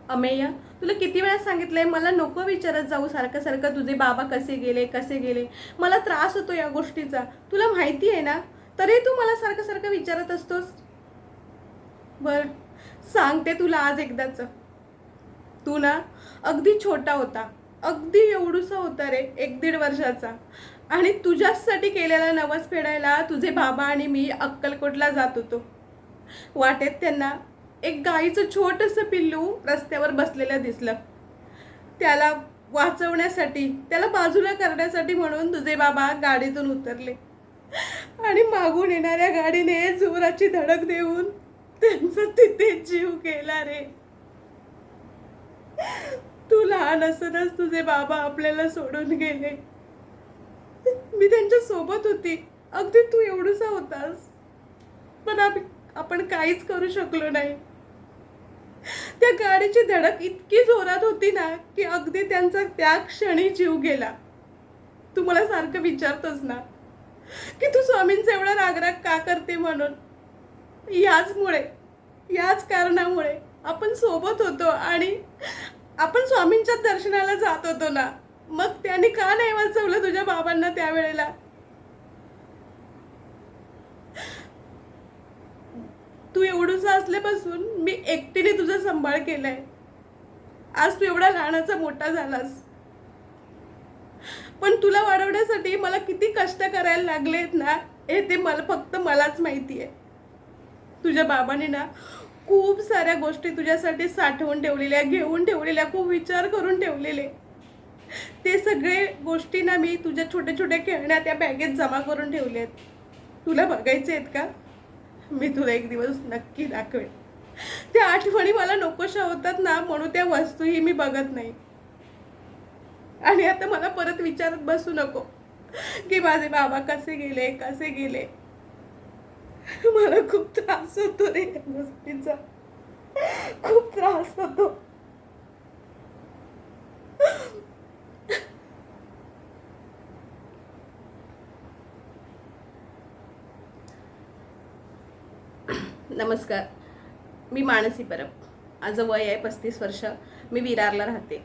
अमेय, तुला किती वेळा सांगितलंय मला नको विचारत जाऊ सारखं सारखं तुझे बाबा कसे गेले कसे गेले. मला त्रास होतो या गोष्टीचा, तुला माहिती आहे ना. तरी तू मला सारखं सारखं विचारत असतोस. बर, सांगते तुला आज एकदाच. तू ना अगदी छोटा होता, अगदी एवढूसा होता रे, 1-1.5 वर्षाचा. आणि तुझ्यासाठी केलेला नवस फेडायला तुझे बाबा आणि मी अक्कलकोटला जात होतो. वाटेत त्यांना एक गाईचं छोटंसं पिल्लू रस्त्यावर बसलेलं दिसलं. त्याला वाचवण्यासाठी, त्याला बाजूला करण्यासाठी म्हणून तुझे बाबा गाडीतून उतरले आणि मागून येणाऱ्या गाडीने जोराची धडक देऊन त्यांचा तिथे जीव गेला रे. तू लहान असतानाच तुझे बाबा आपल्याला सोडून गेले. मी त्यांच्या सोबत होती, अगदी तू एवढूसा होतास, पण आपण काहीच करू शकलो नाही. त्या गाडीची धडक इतकी जोरात होती ना की अगदी त्यांचा त्या क्षणी जीव गेला. तू मला सारखं विचारतोस ना की तू स्वामींचा एवढा रागराग का करते म्हणून. याच कारणामुळे आपण सोबत होतो आणि आपण स्वामींच्या दर्शनाला जात होतो ना. मग त्यांनी का नाही वाचवलं तुझ्या बाबांना त्यावेळेला. तू एवढूसा असल्यापासून मी एकटीने तुझा सांभाळ केलाय. आज तू एवढा लहानाचा मोठा झालास, पण तुला वाढवण्यासाठी मला किती कष्ट करायला लागलेत ना हे ते फक्त मलाच माहिती आहे. तुझ्या बाबांनी ना खूप साऱ्या गोष्टी तुझ्यासाठी साठवून ठेवलेल्या, घेऊन ठेवलेल्या, खूप विचार करून ठेवलेले. ते सगळे गोष्टी ना मी तुझ्या छोट्या छोट्या खेळण्या त्या बॅगेत जमा करून ठेवले आहेत. तुला बघायचे आहेत का? मी तुला एक दिवस नक्की दाखवेन. त्या आठवणी मला नकोशा होतात ना म्हणून त्या वस्तूही मी बघत नाही. आणि आता मला परत विचारत बसू नको की माझे बाबा कसे गेले कसे गेले. मला खूप त्रास होतो रे या गोष्टीचा, खूप त्रास होतो. नमस्कार, मी मानसी परब. माझं वय आहे 35 वर्ष. मी विरारला राहते.